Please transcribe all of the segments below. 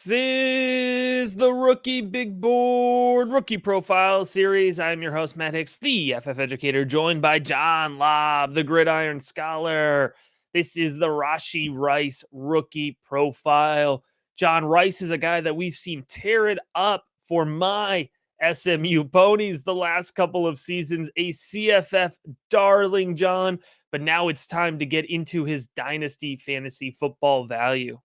This is the Rookie Big Board Rookie Profile Series. I'm your host, Matt Hicks, the FF Educator, joined by John Lobb, the Gridiron Scholar. This is the Rashee Rice Rookie Profile. John Rice is a guy that we've seen tear it up for my SMU Ponies the last couple of seasons, a CFF darling, John, but now it's time to get into his Dynasty Fantasy Football value.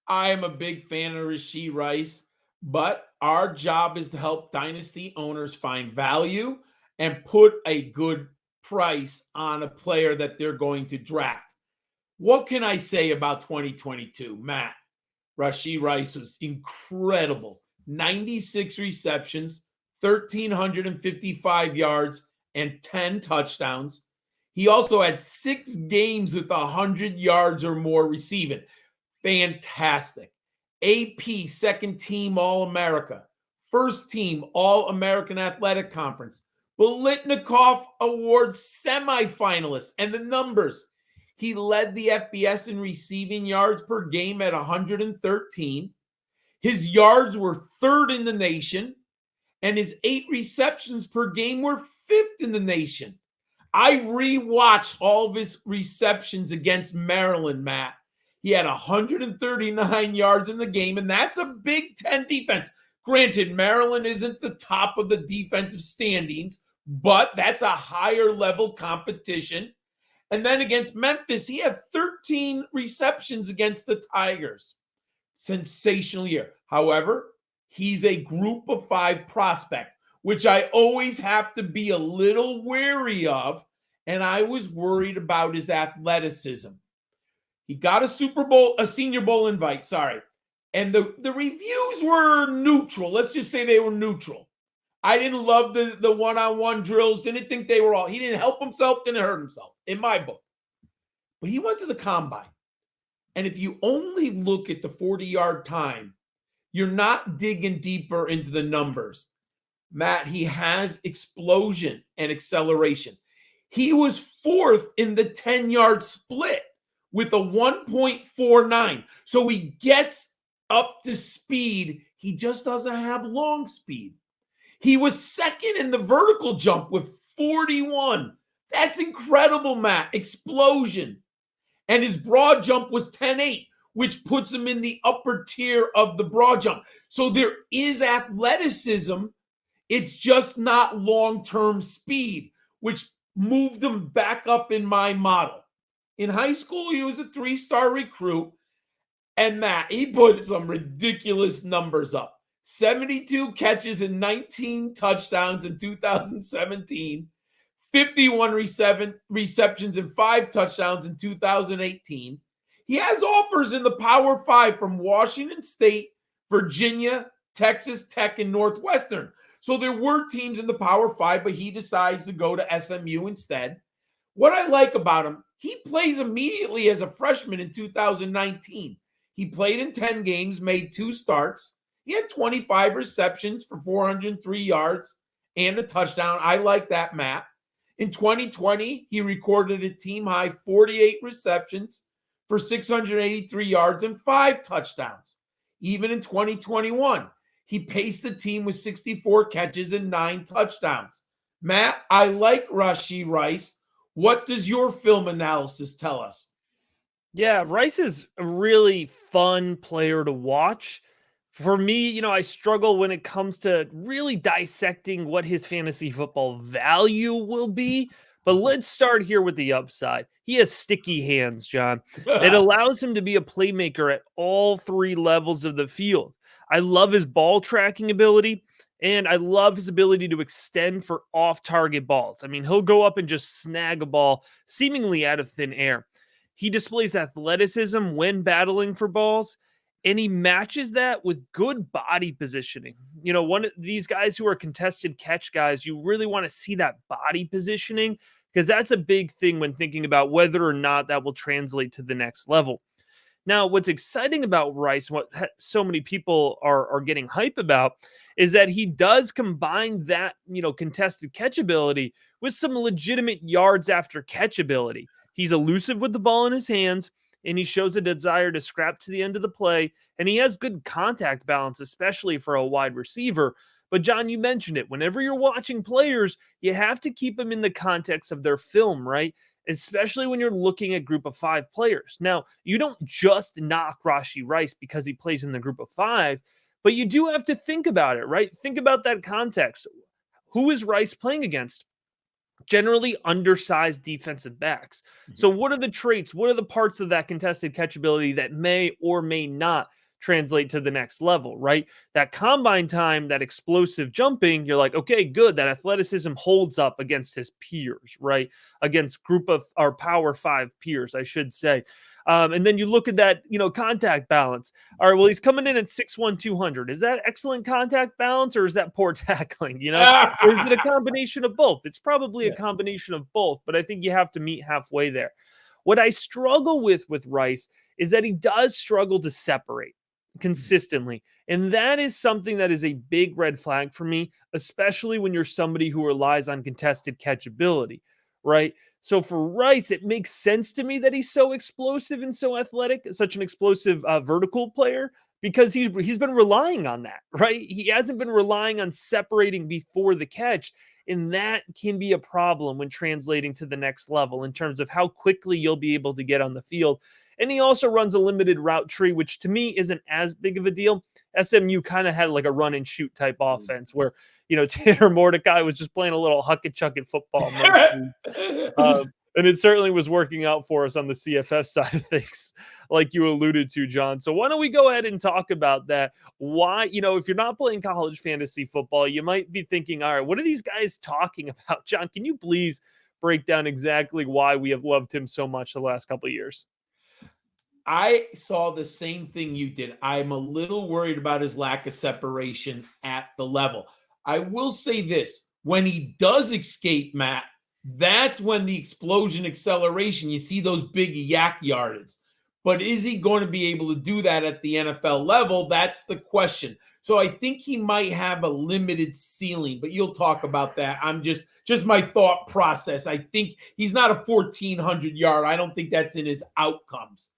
I am a big fan of Rashee Rice, but our job is to help dynasty owners find value and put a good price on a player that they're going to draft. What can I say about 2022, Matt? Rashee Rice was incredible. 96 receptions, 1,355 yards, and 10 touchdowns. He also had 6 games with 100 yards or more receiving. Fantastic. AP, second team All-America. First team All-American Athletic Conference. Biletnikoff Award semifinalist. And the numbers. He led the FBS in receiving yards per game at 113. His yards were third in the nation. And his 8 receptions per game were fifth in the nation. I rewatched all of his receptions against Maryland, Matt. He had 139 yards in the game, and that's a Big Ten defense. Granted, Maryland isn't the top of the defensive standings, but that's a higher level competition. And then against Memphis, he had 13 receptions against the Tigers. Sensational year. However, he's a group of 5 prospect, which I always have to be a little wary of, and I was worried about his athleticism. He got a Senior Bowl invite, and the reviews were neutral. Let's just say they were neutral. I didn't love the one-on-one drills, didn't think they were all. He didn't help himself, didn't hurt himself, in my book. But he went to the combine, and if you only look at the 40-yard time, you're not digging deeper into the numbers. Matt, he has explosion and acceleration. He was 4th in the 10-yard split with a 1.49. So he gets up to speed. He just doesn't have long speed. He was 2nd in the vertical jump with 41. That's incredible, Matt. Explosion. And his broad jump was 10.8, which puts him in the upper tier of the broad jump. So there is athleticism. It's just not long-term speed, which moved him back up in my model. In high school, he was a 3-star recruit. And Matt, he put some ridiculous numbers up. 72 catches and 19 touchdowns in 2017. 51 receptions and 5 touchdowns in 2018. He has offers in the Power 5 from Washington State, Virginia, Texas Tech, and Northwestern. So there were teams in the Power 5, but he decides to go to SMU instead. What I like about him, he plays immediately as a freshman in 2019. He played in 10 games, made 2 starts. He had 25 receptions for 403 yards and a touchdown. I like that, Matt. In 2020, he recorded a team-high 48 receptions for 683 yards and 5 touchdowns. Even in 2021, he paced the team with 64 catches and 9 touchdowns. Matt, I like Rashee Rice. What does your film analysis tell us? Yeah, Rice is a really fun player to watch. For me, I struggle when it comes to really dissecting what his fantasy football value will be. But let's start here with the upside. He has sticky hands, John. It allows him to be a playmaker at all 3 levels of the field. I love his ball tracking ability, and I love his ability to extend for off-target balls. I mean, he'll go up and just snag a ball seemingly out of thin air. He displays athleticism when battling for balls, and he matches that with good body positioning. One of these guys who are contested catch guys, you really want to see that body positioning because that's a big thing when thinking about whether or not that will translate to the next level. Now, what's exciting about Rice, what so many people are getting hype about, is that he does combine that, contested catch ability with some legitimate yards after catch ability. He's elusive with the ball in his hands. and he shows a desire to scrap to the end of the play, and he has good contact balance, especially for a wide receiver. But John, you mentioned it. Whenever you're watching players, you have to keep them in the context of their film, right? Especially when you're looking at group of five players. Now, you don't just knock Rashee Rice because he plays in the group of five, but you do have to think about it, right? Think about that context. Who is Rice playing against? Generally undersized defensive backs. So, what are the traits? What are the parts of that contested catchability that may or may not translate to the next level, right? That combine time, that explosive jumping, you're like, okay, good. That athleticism holds up against his peers, right? Against group of our power five peers, I should say. And then you look at that, contact balance. All right, well, he's coming in at 6'1", 200. Is that excellent contact balance or is that poor tackling? Or is it a combination of both? It's probably a Yeah. combination of both, but I think you have to meet halfway there. What I struggle with Rice is that he does struggle to separate consistently. And that is something that is a big red flag for me, especially when you're somebody who relies on contested catchability, right? So for Rice, it makes sense to me that he's so explosive and so athletic, such an explosive vertical player, because he's been relying on that, right? He hasn't been relying on separating before the catch, and that can be a problem when translating to the next level in terms of how quickly you'll be able to get on the field. And he also runs a limited route tree, which to me isn't as big of a deal. SMU kind of had like a run and shoot type offense where, Tanner Mordecai was just playing a little huck and chuck at football mostly. And it certainly was working out for us on the CFS side of things, like you alluded to, John. So why don't we go ahead and talk about that? Why, if you're not playing college fantasy football, you might be thinking, all right, what are these guys talking about? John, can you please break down exactly why we have loved him so much the last couple of years? I saw the same thing you did. I'm a little worried about his lack of separation at the level. I will say this, when he does escape, Matt, that's when the explosion acceleration, you see those big yak yardage. But is he going to be able to do that at the NFL level? That's the question. So I think he might have a limited ceiling, but you'll talk about that. I'm just my thought process. I think he's not a 1,400 yard. I don't think that's in his outcomes.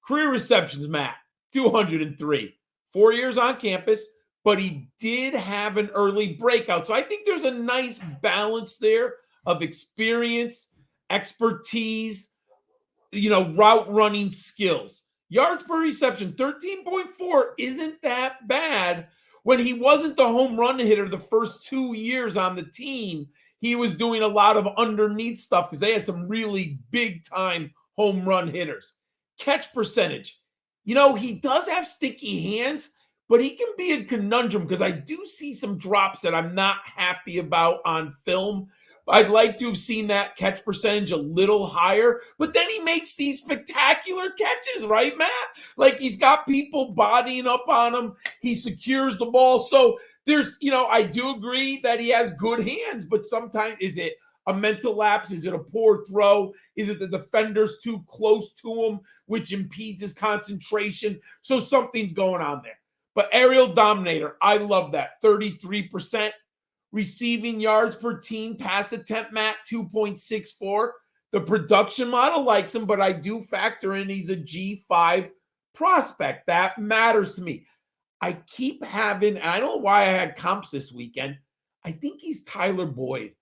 Career receptions, Matt, 203. 4 years on campus, but he did have an early breakout. So I think there's a nice balance there of experience, expertise, route running skills. Yards per reception, 13.4 isn't that bad. When he wasn't the home run hitter the first 2 years on the team, he was doing a lot of underneath stuff because they had some really big time home run hitters. Catch percentage. He does have sticky hands, but he can be a conundrum because I do see some drops that I'm not happy about on film. I'd like to have seen that catch percentage a little higher, but then he makes these spectacular catches, right, Matt? Like he's got people bodying up on him. He secures the ball. So there's, I do agree that he has good hands, but sometimes is it a mental lapse? Is it a poor throw? Is it the defender's too close to him, which impedes his concentration? So something's going on there. But aerial dominator, I love that. 33%. Receiving yards per team, pass attempt, Matt, 2.64. The production model likes him, but I do factor in he's a G5 prospect. That matters to me. I keep having, and I don't know why I had comps this weekend. I think he's Tyler Boyd.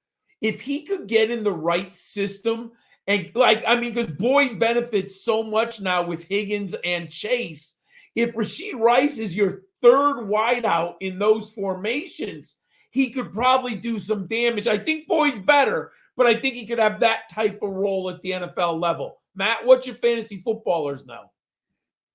If he could get in the right system, and because Boyd benefits so much now with Higgins and Chase. If Rashee Rice is your third wideout in those formations, he could probably do some damage. I think Boyd's better, but I think he could have that type of role at the NFL level. Matt, what's your fantasy footballers know?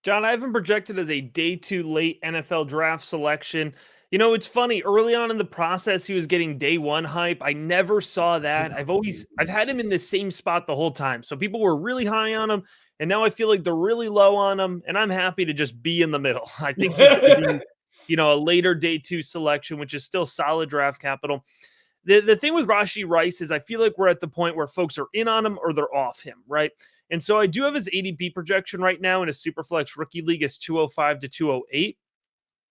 John, I have him projected as a day 2 late NFL draft selection. It's funny. Early on in the process, he was getting day 1 hype. I never saw that. I've had him in the same spot the whole time. So people were really high on him, and now I feel like they're really low on him, and I'm happy to just be in the middle. I think he's going to be, a later day 2 selection, which is still solid draft capital. The thing with Rashee Rice is I feel like we're at the point where folks are in on him or they're off him, right? And so I do have his ADP projection right now in a Superflex rookie league is 205 to 208.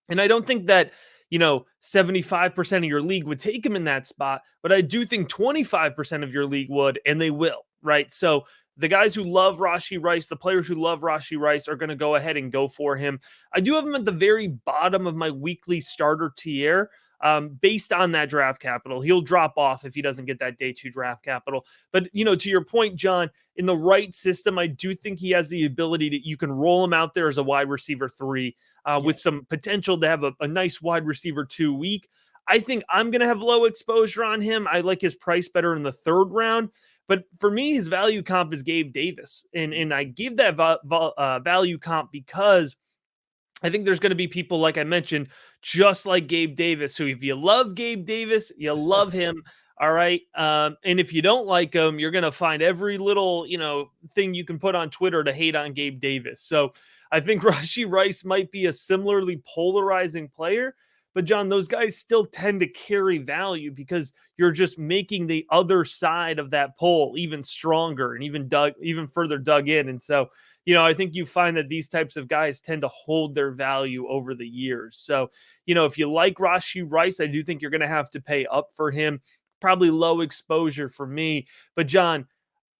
And I don't think that, 75% of your league would take him in that spot, but I do think 25% of your league would, and they will, right? So the guys who love Rashee Rice, the players who love Rashee Rice are going to go ahead and go for him. I do have him at the very bottom of my weekly starter tier. Based on that draft capital, he'll drop off if he doesn't get that day 2 draft capital. But, to your point, John, in the right system, I do think he has the ability that you can roll him out there as a wide receiver 3 with some potential to have a nice wide receiver 2 week. I think I'm going to have low exposure on him. I like his price better in the 3rd round. But for me, his value comp is Gabe Davis. And I give that value comp because I think there's going to be people, like I mentioned, just like Gabe Davis, who if you love Gabe Davis, you love him. All right. And if you don't like him, you're going to find every little, thing you can put on Twitter to hate on Gabe Davis. So I think Rashee Rice might be a similarly polarizing player. But John, those guys still tend to carry value because you're just making the other side of that pole even stronger and even further dug in. And so, I think you find that these types of guys tend to hold their value over the years. So, if you like Rashee Rice, I do think you're going to have to pay up for him. Probably low exposure for me. But John,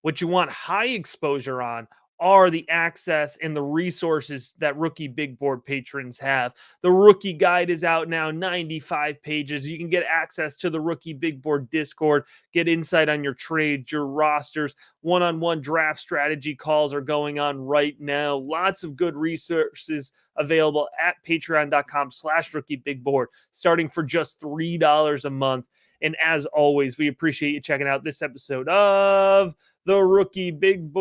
what you want high exposure on are the access and the resources that Rookie Big Board patrons have. The Rookie Guide is out now, 95 pages. You can get access to the Rookie Big Board Discord, get insight on your trades, your rosters. One-on-one draft strategy calls are going on right now. Lots of good resources available at patreon.com/rookiebigboard, starting for just $3 a month. And as always, we appreciate you checking out this episode of the Rookie Big Board.